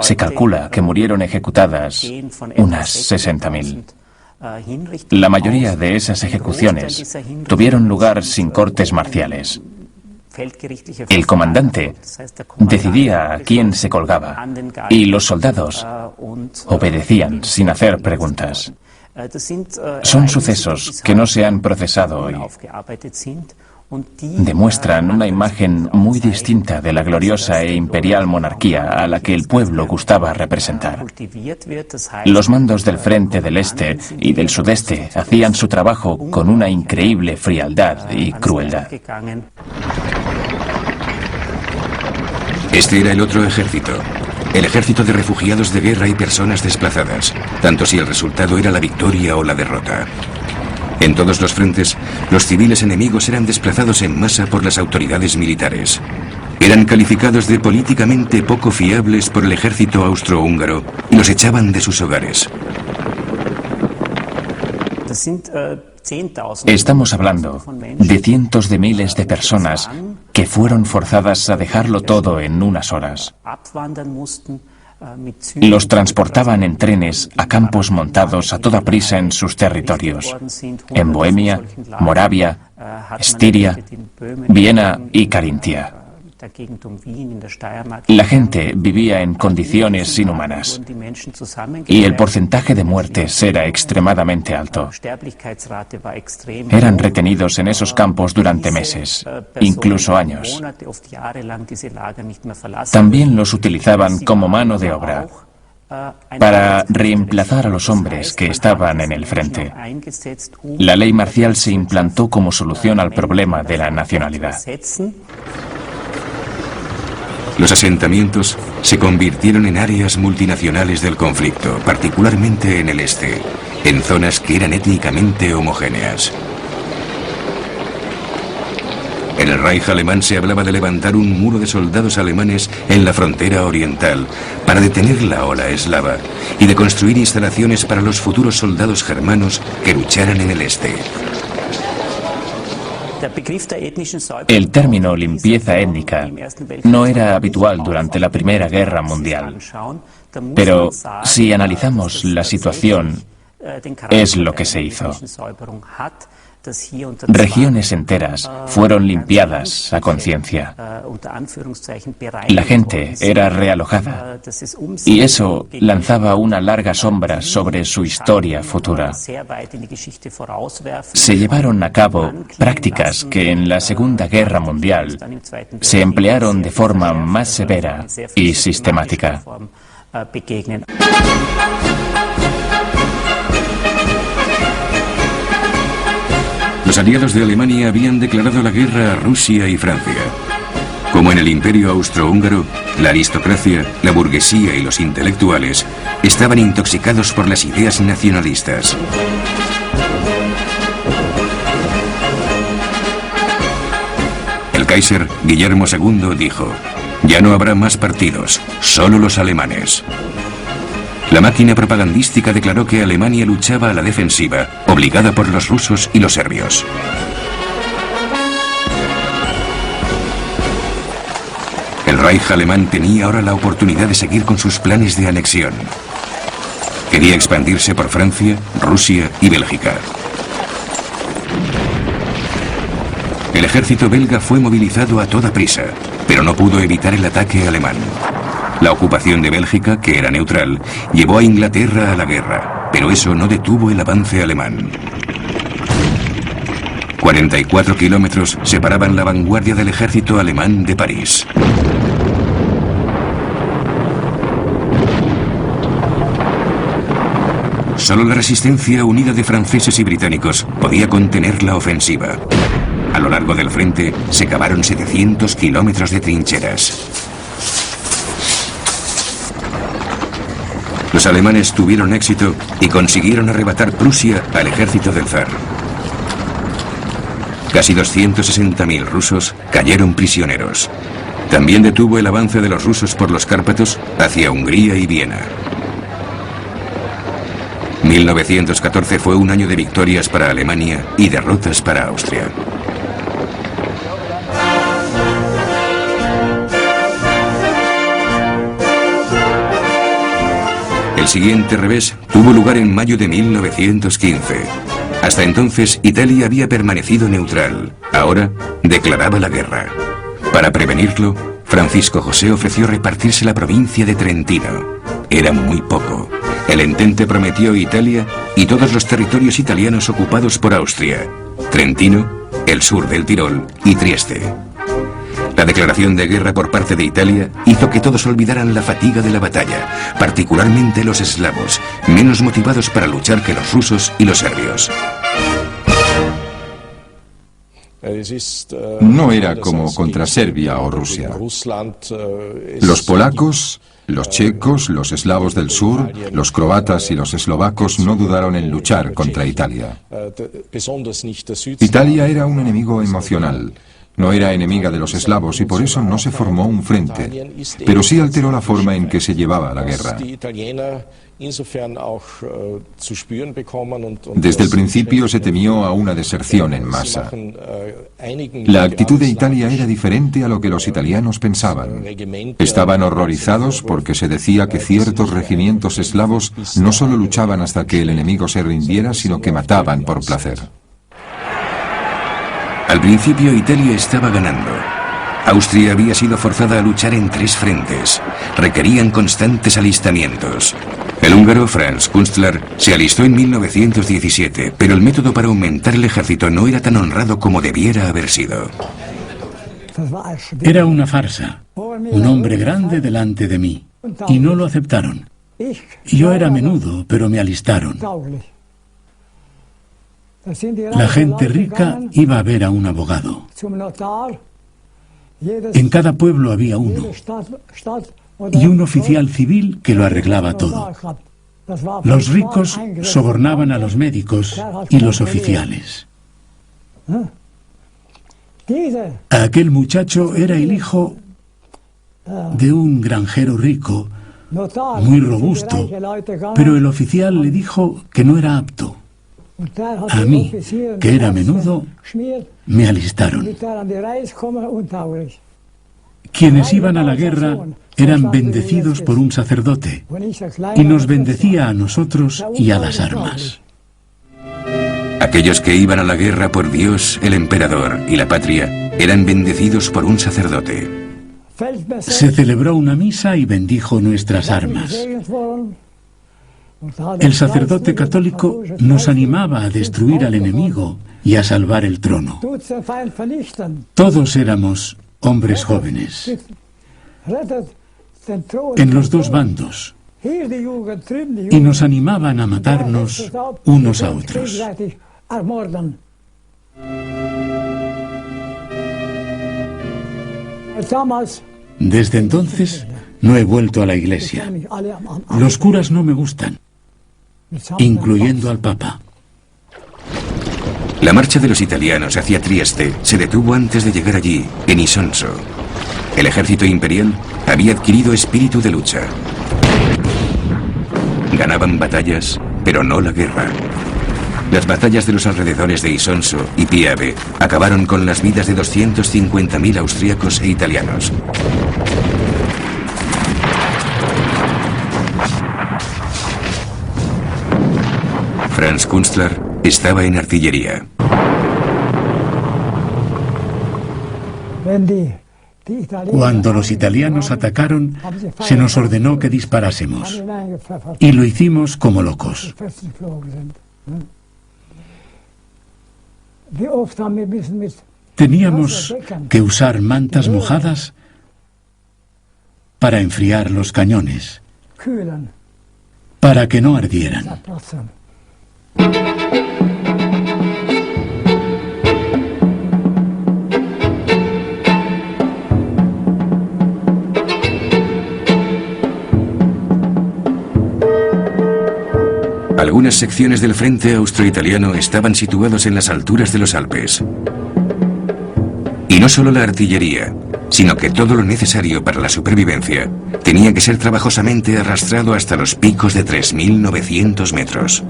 Se calcula que murieron ejecutadas unas 60.000. La mayoría de esas ejecuciones tuvieron lugar sin cortes marciales. El comandante decidía a quién se colgaba y los soldados obedecían sin hacer preguntas. Son sucesos que no se han procesado hoy. Demuestran una imagen muy distinta de la gloriosa e imperial monarquía a la que el pueblo gustaba representar. Los mandos del frente del este y del sudeste hacían su trabajo con una increíble frialdad y crueldad. Este era el otro ejército. El ejército de refugiados de guerra y personas desplazadas, tanto si el resultado era la victoria o la derrota. En todos los frentes, los civiles enemigos eran desplazados en masa por las autoridades militares. Eran calificados de políticamente poco fiables por el ejército austrohúngaro y los echaban de sus hogares. Estamos hablando de cientos de miles de personas que fueron forzadas a dejarlo todo en unas horas. Los transportaban en trenes a campos montados a toda prisa en sus territorios, en Bohemia, Moravia, Estiria, Viena y Carintia. La gente vivía en condiciones inhumanas y el porcentaje de muertes era extremadamente alto. Eran retenidos en esos campos durante meses, incluso años. También los utilizaban como mano de obra para reemplazar a los hombres que estaban en el frente. La ley marcial se implantó como solución al problema de la nacionalidad. Los asentamientos se convirtieron en áreas multinacionales del conflicto, particularmente en el este, en zonas que eran étnicamente homogéneas. En el Reich alemán se hablaba de levantar un muro de soldados alemanes en la frontera oriental para detener la ola eslava y de construir instalaciones para los futuros soldados germanos que lucharan en el este. El término limpieza étnica no era habitual durante la Primera Guerra Mundial, pero si analizamos la situación, es lo que se hizo. Regiones enteras fueron limpiadas a conciencia. La gente era realojada y eso lanzaba una larga sombra sobre su historia futura. Se llevaron a cabo prácticas que en la Segunda Guerra Mundial se emplearon de forma más severa y sistemática. Los aliados de Alemania habían declarado la guerra a Rusia y Francia. Como en el Imperio Austrohúngaro, la aristocracia, la burguesía y los intelectuales estaban intoxicados por las ideas nacionalistas. El Kaiser Guillermo II dijo: "Ya no habrá más partidos, solo los alemanes". La máquina propagandística declaró que Alemania luchaba a la defensiva, obligada por los rusos y los serbios. El Reich alemán tenía ahora la oportunidad de seguir con sus planes de anexión. Quería expandirse por Francia, Rusia y Bélgica. El ejército belga fue movilizado a toda prisa, pero no pudo evitar el ataque alemán. La ocupación de Bélgica, que era neutral, llevó a Inglaterra a la guerra, pero eso no detuvo el avance alemán. 44 kilómetros separaban la vanguardia del ejército alemán de París. Solo la resistencia unida de franceses y británicos podía contener la ofensiva. A lo largo del frente se cavaron 700 kilómetros de trincheras. Los alemanes tuvieron éxito y consiguieron arrebatar Prusia al ejército del zar. Casi 260.000 rusos cayeron prisioneros. También detuvo el avance de los rusos por los Cárpatos hacia Hungría y Viena. 1914 fue un año de victorias para Alemania y derrotas para Austria. El siguiente revés tuvo lugar en mayo de 1915. Hasta entonces, Italia había permanecido neutral. Ahora, declaraba la guerra. Para prevenirlo, Francisco José ofreció repartirse la provincia de Trentino. Era muy poco. El entente prometió Italia y todos los territorios italianos ocupados por Austria: Trentino, el sur del Tirol y Trieste. La declaración de guerra por parte de Italia hizo que todos olvidaran la fatiga de la batalla, particularmente los eslavos, menos motivados para luchar que los rusos y los serbios. No era como contra Serbia o Rusia. Los polacos, los checos, los eslavos del sur, los croatas y los eslovacos no dudaron en luchar contra Italia. Italia era un enemigo emocional. No era enemiga de los eslavos y por eso no se formó un frente, pero sí alteró la forma en que se llevaba la guerra. Desde el principio se temió a una deserción en masa. La actitud de Italia era diferente a lo que los italianos pensaban. Estaban horrorizados porque se decía que ciertos regimientos eslavos no solo luchaban hasta que el enemigo se rindiera, sino que mataban por placer. Al principio Italia estaba ganando. Austria había sido forzada a luchar en 3 frentes. Requerían constantes alistamientos. El húngaro Franz Kunstler se alistó en 1917, pero el método para aumentar el ejército no era tan honrado como debiera haber sido. Era una farsa. Un hombre grande delante de mí. Y no lo aceptaron. Yo era menudo, pero me alistaron. La gente rica iba a ver a un abogado. En cada pueblo había uno. Y un oficial civil que lo arreglaba todo. Los ricos sobornaban a los médicos y los oficiales. Aquel muchacho era el hijo de un granjero rico, muy robusto, pero el oficial le dijo que no era apto. A mí, que era menudo, me alistaron. Quienes iban a la guerra eran bendecidos por un sacerdote y nos bendecía a nosotros y a las armas. Aquellos que iban a la guerra por Dios, el emperador y la patria eran bendecidos por un sacerdote. Se celebró una misa y bendijo nuestras armas. El sacerdote católico nos animaba a destruir al enemigo y a salvar el trono. Todos éramos hombres jóvenes, en los dos bandos, y nos animaban a matarnos unos a otros. Desde entonces no he vuelto a la iglesia. Los curas no me gustan, incluyendo al Papa. La marcha de los italianos hacia Trieste se detuvo antes de llegar allí, en Isonzo. El ejército imperial había adquirido espíritu de lucha. Ganaban batallas, pero no la guerra. Las batallas de los alrededores de Isonzo y Piave acabaron con las vidas de 250.000 austríacos e italianos. Franz Kunstler estaba en artillería. Cuando los italianos atacaron, se nos ordenó que disparásemos. Y lo hicimos como locos. Teníamos que usar mantas mojadas para enfriar los cañones, para que no ardieran. Algunas secciones del frente austroitaliano estaban situados en las alturas de los Alpes. Y no solo la artillería, sino que todo lo necesario para la supervivencia tenía que ser trabajosamente arrastrado hasta los picos de 3.900 metros.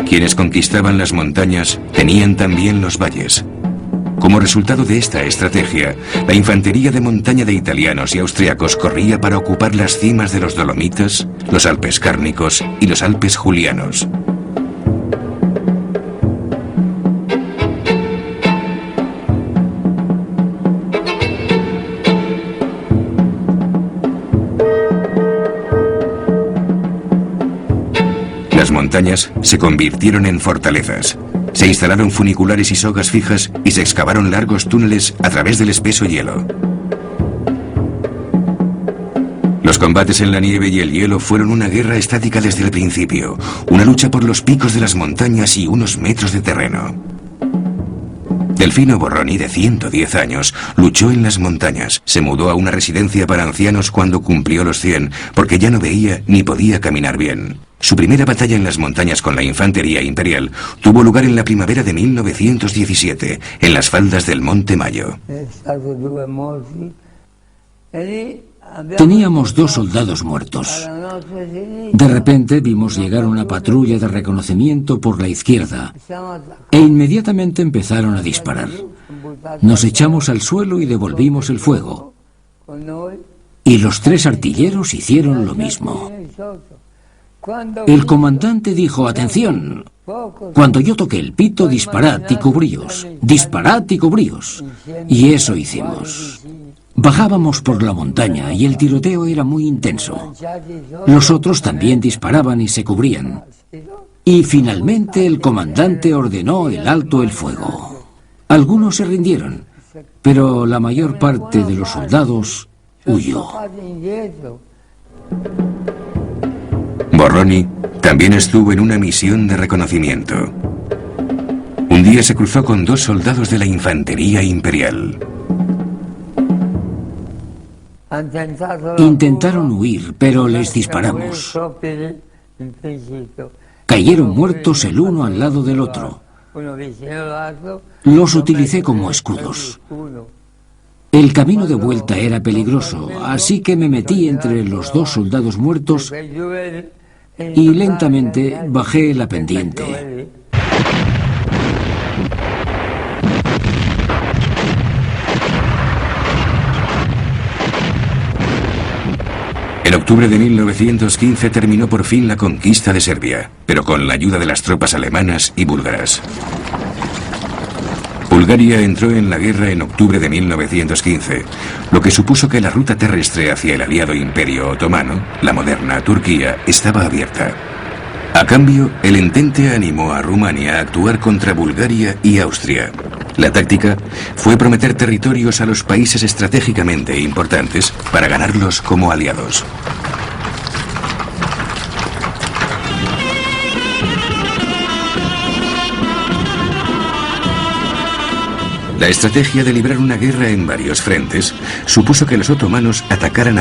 Quienes Quienes conquistaban las montañas tenían también los valles. Como resultado de esta estrategia, la infantería de montaña de italianos y austriacos corría para ocupar las cimas de los Dolomitas, los Alpes Cárnicos y los Alpes Julianos. Las montañas se convirtieron en fortalezas. Se instalaron funiculares y sogas fijas y se excavaron largos túneles a través del espeso hielo. Los combates en la nieve y el hielo fueron una guerra estática desde el principio, una lucha por los picos de las montañas y unos metros de terreno. Delfino Borroni, de 110 años, luchó en las montañas. Se mudó a una residencia para ancianos cuando cumplió los 100, porque ya no veía ni podía caminar bien. Su primera batalla en las montañas con la infantería imperial tuvo lugar en la primavera de 1917, en las faldas del Monte Mayo. Teníamos 2 soldados muertos. De repente vimos llegar una patrulla de reconocimiento por la izquierda e inmediatamente empezaron a disparar. Nos echamos al suelo y devolvimos el fuego. Y los 3 artilleros hicieron lo mismo. El comandante dijo: «Atención, cuando yo toqué el pito, disparad y cubríos, disparad y cubríos». Y eso hicimos. Bajábamos por la montaña y el tiroteo era muy intenso. Los otros también disparaban y se cubrían. Y finalmente el comandante ordenó el alto el fuego. Algunos se rindieron, pero la mayor parte de los soldados huyó. Borroni también estuvo en una misión de reconocimiento. Un día se cruzó con 2 soldados de la infantería imperial. Intentaron huir, pero les disparamos. Cayeron muertos el uno al lado del otro. Los utilicé como escudos. El camino de vuelta era peligroso, así que me metí entre los 2 soldados muertos y lentamente bajé la pendiente. En octubre de 1915 terminó por fin la conquista de Serbia, pero con la ayuda de las tropas alemanas y búlgaras. Bulgaria entró en la guerra en octubre de 1915, lo que supuso que la ruta terrestre hacia el aliado Imperio Otomano, la moderna Turquía, estaba abierta. A cambio, el Entente animó a Rumania a actuar contra Bulgaria y Austria. La táctica fue prometer territorios a los países estratégicamente importantes para ganarlos como aliados. La estrategia de librar una guerra en varios frentes supuso que los otomanos atacaran a